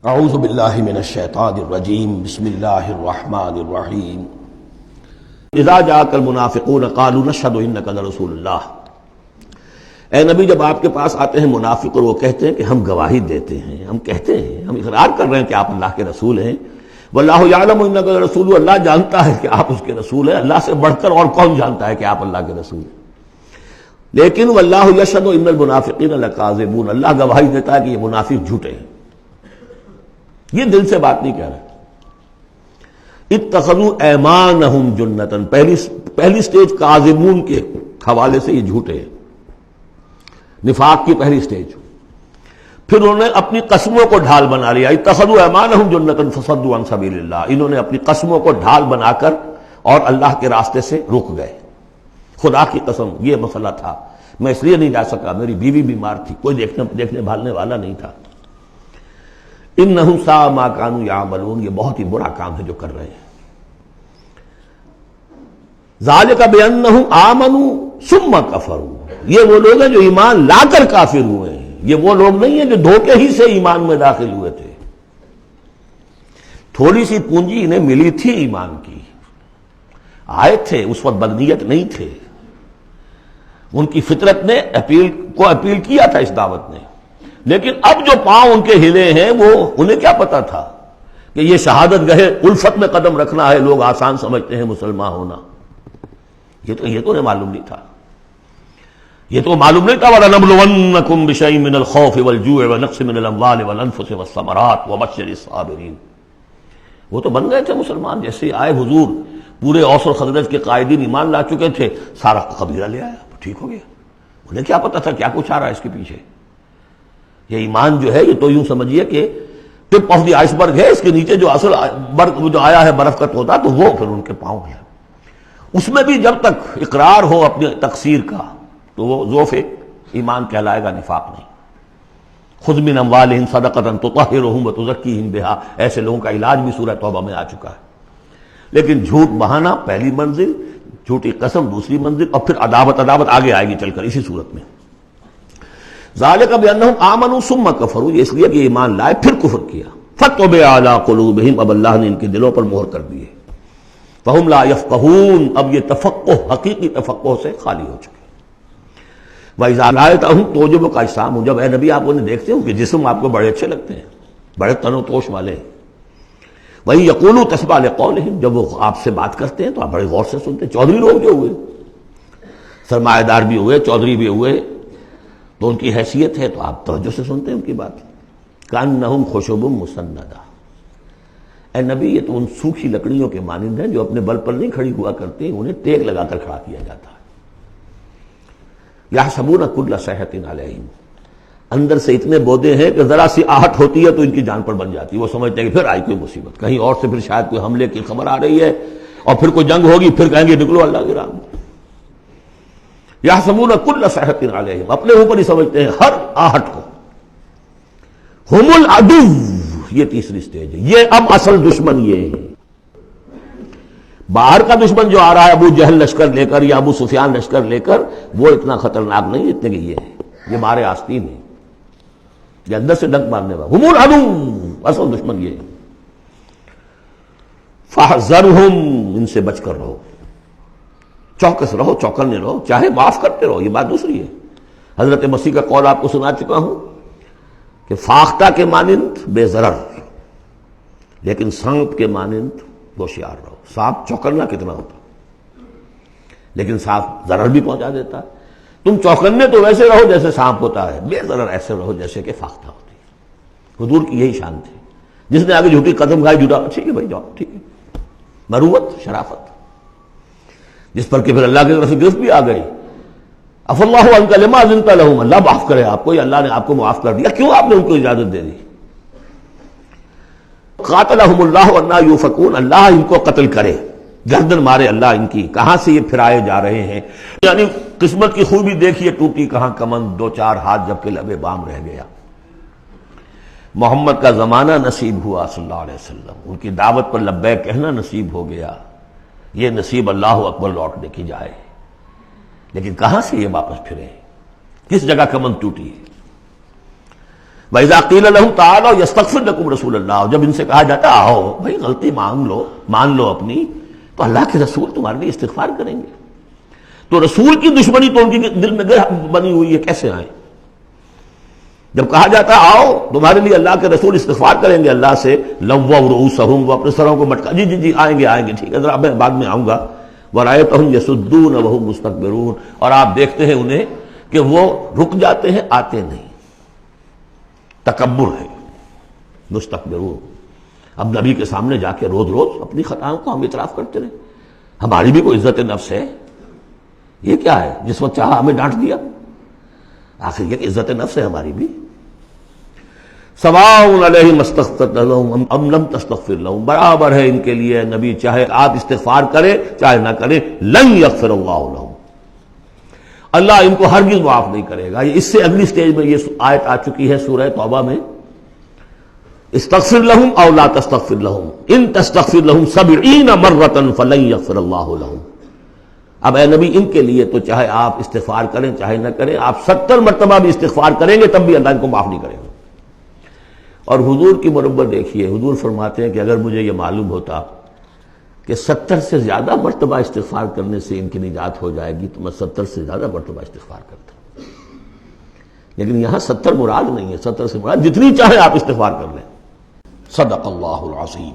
اعوذ باللہ من الشیطان الرجیم بسم اللہ الرحمن الرحیم اذا جاءک المنافقون قالوا نشهد انک لرسول اللہ۔ اے نبی، جب آپ کے پاس آتے ہیں منافق اور وہ کہتے ہیں کہ ہم گواہی دیتے ہیں، ہم کہتے ہیں، ہم اقرار کر رہے ہیں کہ آپ اللہ کے رسول ہیں، واللہ یعلم انک لرسول، اللہ جانتا ہے کہ آپ اس کے رسول ہیں، اللہ سے بڑھ کر اور کون جانتا ہے کہ آپ اللہ کے رسول ہیں، لیکن واللہ یشہد ان المنافقین لکاذبون، اللہ گواہی دیتا ہے کہ یہ منافق جھوٹے ہیں، یہ دل سے بات نہیں کہہ رہے۔ اتخذوا ایمانہم جنۃ، پہلی سٹیج کاذبون کے حوالے سے یہ جھوٹے ہیں، نفاق کی پہلی سٹیج۔ پھر انہوں نے اپنی قسموں کو ڈھال بنا لیا، اتخذوا ایمانہم جنۃ فصدوا عن سبیل اللہ، انہوں نے اپنی قسموں کو ڈھال بنا کر اور اللہ کے راستے سے رک گئے۔ خدا کی قسم یہ مسئلہ تھا، میں اس لیے نہیں جا سکا، میری بیوی بیمار تھی، کوئی دیکھنے بھالنے والا نہیں تھا۔ انہم ساء ما کانوا یعملون، یہ بہت ہی برا کام ہے جو کر رہے ہیں۔ ذالک بانہم آمنوا ثم کفروا، یہ وہ لوگ ہیں جو ایمان لا کر کافر ہوئے ہیں، یہ وہ لوگ نہیں ہیں جو دھوکے ہی سے ایمان میں داخل ہوئے تھے۔ تھوڑی سی پونجی انہیں ملی تھی ایمان کی، آئے تھے، اس وقت بدنیت نہیں تھے، ان کی فطرت نے اپیل کیا تھا اس دعوت نے، لیکن اب جو پاؤں ان کے ہلے ہیں وہ انہیں کیا پتا تھا کہ یہ شہادت گاہ الفت میں قدم رکھنا ہے، لوگ آسان سمجھتے ہیں مسلمان ہونا، یہ تو انہیں معلوم نہیں تھا، یہ تو معلوم نہیں تھا۔ وَلَنَبْلُوَنَّكُمْ بِشَيْءٍ مِّنَ الْخَوْفِ وَالْجُوعِ وَنَقْصٍ مِّنَ الْأَمْوَالِ وَالْأَنفُسِ وَالثَّمَرَاتِ وَبَشِّرِ الصَّابِرِينَ، وہ تو بن گئے تھے مسلمان، جیسے آئے حضور، پورے اوس اور خزرج کے قائدین ایمان لا چکے تھے، سارا قبیلہ لے آیا، ٹھیک ہو گیا۔ انہیں کیا پتا تھا کیا کچھ آ رہا ہے اس کے پیچھے۔ یہ ایمان جو ہے یہ تو یوں سمجھیے کہ ٹپ آف دی آئس برگ ہے، اس کے نیچے جو اصل برگ جو آیا ہے برف کا تودا، تو وہ پھر ان کے پاؤں ہے۔ اس میں بھی جب تک اقرار ہو اپنے تقصیر کا تو وہ ضعف ایمان کہلائے گا، نفاق نہیں۔ خذ من اموالہم صدقۃ تطہرہم وتزکیہم بہا، ایسے لوگوں کا علاج بھی سورہ توبہ میں آ چکا ہے۔ لیکن جھوٹ بہانا پہلی منزل، جھوٹی قسم دوسری منزل، اور پھر عداوت آگے آئے گی چل کر اسی صورت میں۔ ذالک بانہم آمنوا ثم کفروا، یہ اس لیے کہ ایمان لائے پھر کفر کیا۔ فطبع علی قلوبہم، اب اللہ نے ان کے دلوں پر مہر کر دی ہے۔ فہم لا یفقہون، اب یہ تفقہ حقیقی تفقہ سے خالی ہو چکے۔ وَإِذَا رَأَيْتَهُمْ تُعْجِبُكَ أَجْسَامُهُمْ، جب اے نبی آپ انہیں دیکھتے ہو کہ جسم آپ کو بڑے اچھے لگتے ہیں، بڑے تن و توش والے ہیں۔ وَإِن يَقُولُوا تَسْمَعْ لِقَوْلِهِمْ، جب وہ آپ سے بات کرتے ہیں تو آپ بڑے غور سے سنتے ہیں۔ چودھری لوگ جو ہوئے، سرمایہ دار بھی ہوئے، چودھری بھی ہوئے، تو ان کی حیثیت ہے تو آپ توجہ سے سنتے ہیں ان کی بات۔ کأنہم خشب مسندہ، اے نبی یہ تو ان سوکھی لکڑیوں کے مانند ہیں جو اپنے بل پر نہیں کھڑی ہوا کرتی، انہیں ٹیک لگا کر کھڑا کیا جاتا ہے۔ یحسبون کل صیحۃ علیہم، اندر سے اتنے بودے ہیں کہ ذرا سی آہٹ ہوتی ہے تو ان کی جان پر بن جاتی ہے، وہ سمجھتے ہیں کہ پھر آئی کوئی مصیبت، کہیں اور سے پھر شاید کوئی حملے کی خبر آ رہی ہے، اور پھر کوئی جنگ ہوگی، پھر کہیں گے نکلو اللہ کی راہ میں۔ یحسبون کل صیحۃ علیہم، اپنے اوپر ہی سمجھتے ہیں ہر آہٹ کو۔ ہم العدو، یہ تیسری سٹیج ہے، یہ اب اصل دشمن یہ ہے۔ باہر کا دشمن جو آ رہا ہے ابو جہل لشکر لے کر یا ابو سفیان لشکر لے کر، وہ اتنا خطرناک نہیں جتنے کہ یہ ہے، یہ مارے آستین ہے، یہ اندر سے ڈنک مارنے والا۔ ہم العدو، اصل دشمن یہ ہے۔ فاحذرہم، ان سے بچ کر رہو، چوکس رہو، چوکنے رہو، چاہے معاف کرتے رہو، یہ بات دوسری ہے۔ حضرت مسیح کا قول آپ کو سنا چکا ہوں کہ فاختہ کے مانند بے ضرر، لیکن سانپ کے مانند ہوشیار رہو۔ سانپ چوکنا کتنا ہوتا، لیکن سانپ ضرر بھی پہنچا دیتا ہے۔ تم چوکنے تو ویسے رہو جیسے سانپ ہوتا ہے، بے ضرر ایسے رہو جیسے کہ فاختہ ہوتی ہے۔ حضور کی یہی شان تھی، جس نے آگے جھوٹی قدم کھائی، جھوٹا ٹھیک ہے بھائی جاؤ، ٹھیک ہے، مروت، شرافت، جس پر کہ پھر اللہ کی طرف سے گرفت بھی آ گئی۔ عف اللہ عنک لما اذنت لہم، اللہ معاف کرے آپ کو، یا اللہ نے آپ کو معاف کر دیا، کیوں آپ نے ان کو اجازت دے دی۔ قاتلہم اللہ انا یؤفکون، اللہ ان کو قتل کرے، گردن مارے اللہ ان کی، کہاں سے یہ پھرائے جا رہے ہیں۔ یعنی قسمت کی خوبی دیکھیے، ٹوٹی کہاں کمند، دو چار ہاتھ جب کہ لبے بام رہ گیا۔ محمد کا زمانہ نصیب ہوا صلی اللہ علیہ وسلم، ان کی دعوت پر لبیک کہنا نصیب ہو گیا، یہ نصیب اللہ اکبر لوٹنے کی جائے، لیکن کہاں سے یہ واپس پھرے، کس جگہ کمند ٹوٹی ہے۔ وَإِذَا قِيلَ لَهُمْ تَعَالَوْا يَسْتَغْفِرْ لَكُمْ رَسُولُ اللَّهِ، جب ان سے کہا جاتا آؤ بھائی غلطی مان لو اپنی، تو اللہ کے رسول تمہارے لیے استغفار کریں گے. تو رسول کی دشمنی تو ان کے دل میں بنی ہوئی ہے، کیسے آئیں؟ جب کہا جاتا آؤ تمہارے لیے اللہ کے رسول استغفار کریں گے اللہ سے، لووا رؤوسہم، وہ اپنے سروں کو مٹکا، جی آئیں گے ٹھیک ہے ذرا میں بعد میں آؤں گا. ورأیتہم یصدون وہم مستکبرون، اور آپ دیکھتے ہیں انہیں کہ وہ رک جاتے ہیں، آتے نہیں. تکبر ہے، مستکبرون. اب نبی کے سامنے جا کے روز روز اپنی خطاؤں کو ہم اعتراف کرتے رہے، ہماری بھی کوئی عزت نفس ہے؟ یہ کیا ہے جس وقت چاہا ہمیں ڈانٹ دیا؟ آخر یہ کہ عزت نفس ہے ہماری بھی. سواء علیہم استغفرت لہم ام لم تستغفر لہم، برابر ہے ان کے لیے نبی چاہے آپ استغفار کریں چاہے نہ کریں، لن یغفر اللہ لہم، اللہ ان کو ہرگز معاف نہیں کرے گا. اس سے اگلی سٹیج میں یہ آیت آ چکی ہے سورہ توبہ میں، استغفر لہم او لا تستغفر لہم ان تستغفر لہم 70 مرۃ فلن یغفر اللہ لہم. اب اے نبی ان کے لیے تو چاہے آپ استغفار کریں چاہے نہ کریں، آپ 70 مرتبہ بھی استغفار کریں گے تب بھی اللہ ان کو معاف نہیں کرے گا. اور حضور کی مربت دیکھیے، حضور فرماتے ہیں کہ اگر مجھے یہ معلوم ہوتا کہ 70 سے زیادہ مرتبہ استغفار کرنے سے ان کی نجات ہو جائے گی تو میں 70 سے زیادہ مرتبہ استغفار کرتا. لیکن یہاں 70 مراد نہیں ہے، 70 سے مراد جتنی چاہے آپ استغفار کر لیں. صدق اللہ العظیم.